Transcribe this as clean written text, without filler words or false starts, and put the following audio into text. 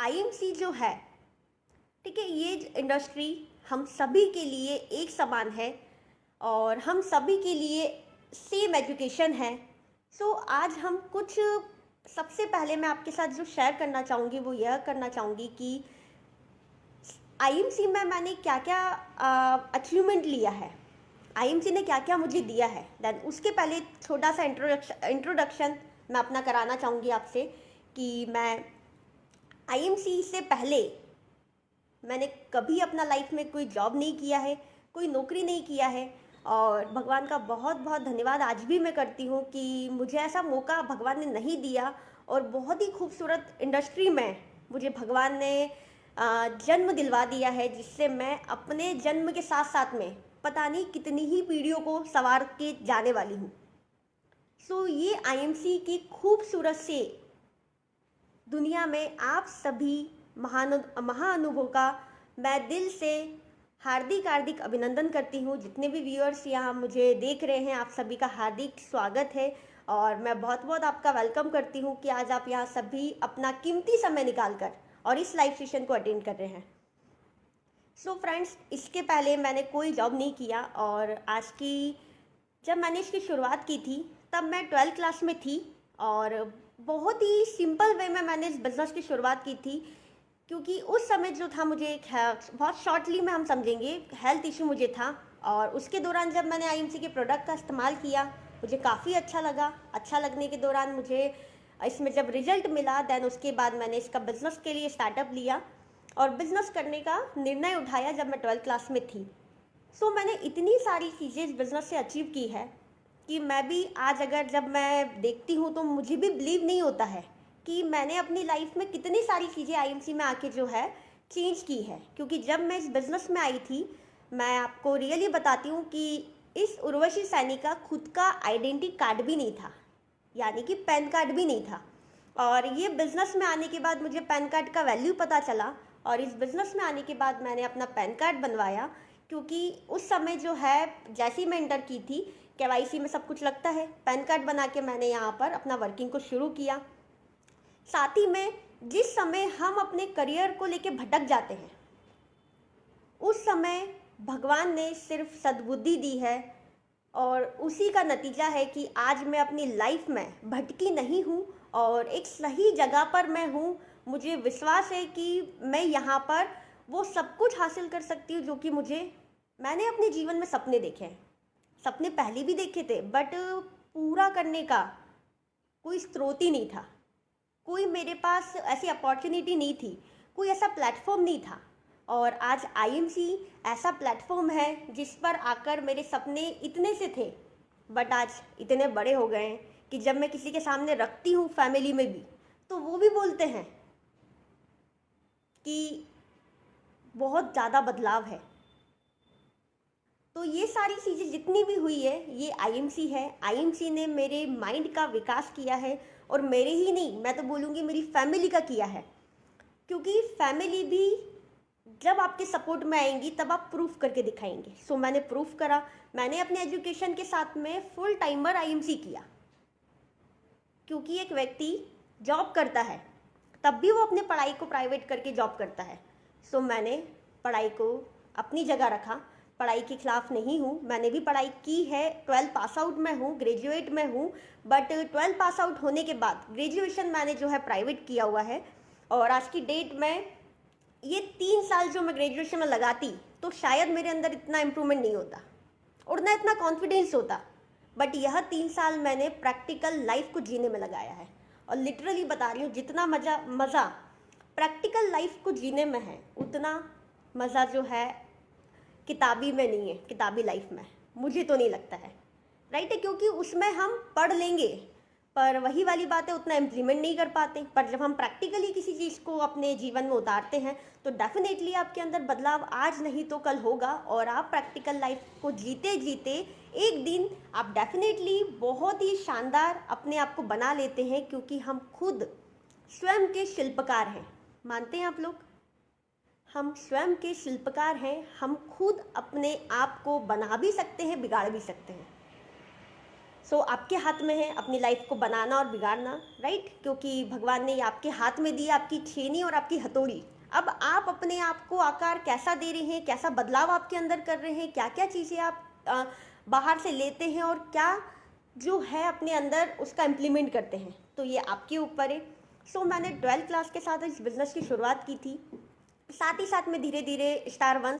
IMC जो है, ठीक है, ये इंडस्ट्री हम सभी के लिए एक समान है और हम सभी के लिए सेम एजुकेशन है। सो आज हम कुछ, सबसे पहले मैं आपके साथ जो शेयर करना चाहूँगी वो यह करना चाहूँगी कि आईएमसी में मैंने क्या क्या अचीवमेंट लिया है, आईएमसी ने क्या क्या मुझे दिया है। देन उसके पहले छोटा सा इंट्रोडक्शन मैं अपना कराना चाहूँगी आपसे कि मैं आईएमसी से पहले मैंने कभी अपना लाइफ में कोई जॉब नहीं किया है, कोई नौकरी नहीं किया है। और भगवान का बहुत बहुत धन्यवाद आज भी मैं करती हूँ कि मुझे ऐसा मौका भगवान ने नहीं दिया और बहुत ही खूबसूरत इंडस्ट्री में मुझे भगवान ने जन्म दिलवा दिया है, जिससे मैं अपने जन्म के साथ साथ में पता नहीं कितनी ही पीढ़ियों को संवार के जाने वाली हूँ। सो ये आईएमसी की खूबसूरत से दुनिया में आप सभी महाअनुभव का मैं दिल से हार्दिक हार्दिक अभिनंदन करती हूँ। जितने भी व्यूअर्स यहाँ मुझे देख रहे हैं, आप सभी का हार्दिक स्वागत है और मैं बहुत बहुत आपका वेलकम करती हूँ कि आज आप यहाँ सभी अपना कीमती समय निकाल कर और इस लाइव सेशन को अटेंड कर रहे हैं। सो फ्रेंड्स, इसके पहले मैंने कोई जॉब नहीं किया और जब मैंने इसकी शुरुआत की थी तब मैं 12th क्लास में थी और बहुत ही सिंपल वे में मैंने इस बिज़नेस की शुरुआत की थी, क्योंकि उस समय जो था मुझे बहुत शॉर्टली में हम समझेंगे हेल्थ इशू मुझे था। और उसके दौरान जब मैंने आईएमसी के प्रोडक्ट का इस्तेमाल किया मुझे काफ़ी अच्छा लगा। अच्छा लगने के दौरान मुझे इसमें जब रिजल्ट मिला, देन उसके बाद मैंने इसका बिज़नेस के लिए स्टार्टअप लिया और बिज़नेस करने का निर्णय उठाया जब मैं 12th क्लास में थी। सो मैंने इतनी सारी चीज़ें इस बिज़नेस से अचीव की है कि मैं भी आज अगर जब मैं देखती हूँ तो मुझे भी बिलीव नहीं होता है कि मैंने अपनी लाइफ में कितनी सारी चीज़ें आईएमसी में आके जो है चेंज की है। क्योंकि जब मैं इस बिज़नेस में आई थी, मैं आपको रियली बताती हूँ कि इस उर्वशी सैनी का खुद का आइडेंटिटी कार्ड भी नहीं था, यानी कि पैन कार्ड भी नहीं था। और ये बिज़नेस में आने के बाद मुझे पैन कार्ड का वैल्यू पता चला और इस बिज़नेस में आने के बाद मैंने अपना पैन कार्ड बनवाया। क्योंकि उस समय जो है, जैसे ही मैं इंटर की थी, केवाईसी में सब कुछ लगता है, पैन कार्ड बना के मैंने यहाँ पर अपना वर्किंग को शुरू किया। साथ ही में जिस समय हम अपने करियर को लेके भटक जाते हैं, उस समय भगवान ने सिर्फ सद्बुद्धि दी है और उसी का नतीजा है कि आज मैं अपनी लाइफ में भटकी नहीं हूँ और एक सही जगह पर मैं हूँ। मुझे विश्वास है कि मैं यहाँ पर वो सब कुछ हासिल कर सकती हूँ जो कि मैंने अपने जीवन में सपने देखे हैं। सपने पहले भी देखे थे, बट पूरा करने का कोई स्रोत ही नहीं था, कोई मेरे पास ऐसी अपॉर्चुनिटी नहीं थी, कोई ऐसा प्लेटफॉर्म नहीं था। और आज आईएमसी ऐसा प्लेटफॉर्म है जिस पर आकर मेरे सपने इतने से थे, बट आज इतने बड़े हो गए हैं कि जब मैं किसी के सामने रखती हूँ, फैमिली में भी, तो वो भी बोलते हैं कि बहुत ज़्यादा बदलाव है। तो ये सारी चीज़ें जितनी भी हुई है, ये आईएमसी है। आईएमसी ने मेरे माइंड का विकास किया है और मेरे ही नहीं, मैं तो बोलूँगी मेरी फैमिली का किया है। क्योंकि फैमिली भी जब आपके सपोर्ट में आएंगी तब आप प्रूफ करके दिखाएंगे। सो मैंने प्रूफ करा। मैंने अपने एजुकेशन के साथ में फुल टाइमर आईएमसी किया, क्योंकि एक व्यक्ति जॉब करता है तब भी वो अपने पढ़ाई को प्राइवेट करके जॉब करता है। सो मैंने पढ़ाई को अपनी जगह रखा, पढ़ाई के खिलाफ नहीं हूँ, मैंने भी पढ़ाई की है। 12 पास आउट में हूँ, ग्रेजुएट में हूँ, बट 12 पास आउट होने के बाद ग्रेजुएशन मैंने जो है प्राइवेट किया हुआ है। और आज की डेट में ये 3 साल जो मैं ग्रेजुएशन में लगाती तो शायद मेरे अंदर इतना इम्प्रूवमेंट नहीं होता और ना इतना कॉन्फिडेंस होता। बट यह 3 साल मैंने प्रैक्टिकल लाइफ को जीने में लगाया है और लिटरली बता रही हूँ, जितना मज़ा प्रैक्टिकल लाइफ को जीने में है, उतना मज़ा जो है किताबी में नहीं है। किताबी लाइफ में मुझे तो नहीं लगता है, राइट है, क्योंकि उसमें हम पढ़ लेंगे पर वही वाली बात है, उतना इम्प्लीमेंट नहीं कर पाते। पर जब हम प्रैक्टिकली किसी चीज़ को अपने जीवन में उतारते हैं तो डेफिनेटली आपके अंदर बदलाव आज नहीं तो कल होगा और आप प्रैक्टिकल लाइफ को जीते जीते एक दिन आप डेफिनेटली बहुत ही शानदार अपने आप को बना लेते हैं। क्योंकि हम खुद स्वयं के शिल्पकार हैं, मानते हैं आप लोग? हम स्वयं के शिल्पकार हैं, हम खुद अपने आप को बना भी सकते हैं, बिगाड़ भी सकते हैं। सो आपके हाथ में है अपनी लाइफ को बनाना और बिगाड़ना, राइट? क्योंकि भगवान ने ये आपके हाथ में दी, आपकी छेनी और आपकी हथौड़ी। अब आप अपने आप को आकार कैसा दे रहे हैं, कैसा बदलाव आपके अंदर कर रहे हैं, क्या क्या चीज़ें आप बाहर से लेते हैं और क्या जो है अपने अंदर उसका इम्प्लीमेंट करते हैं, तो ये आपके ऊपर है। सो मैंने 12th क्लास के साथ इस बिज़नेस की शुरुआत की थी। साथ ही साथ में धीरे धीरे स्टार 1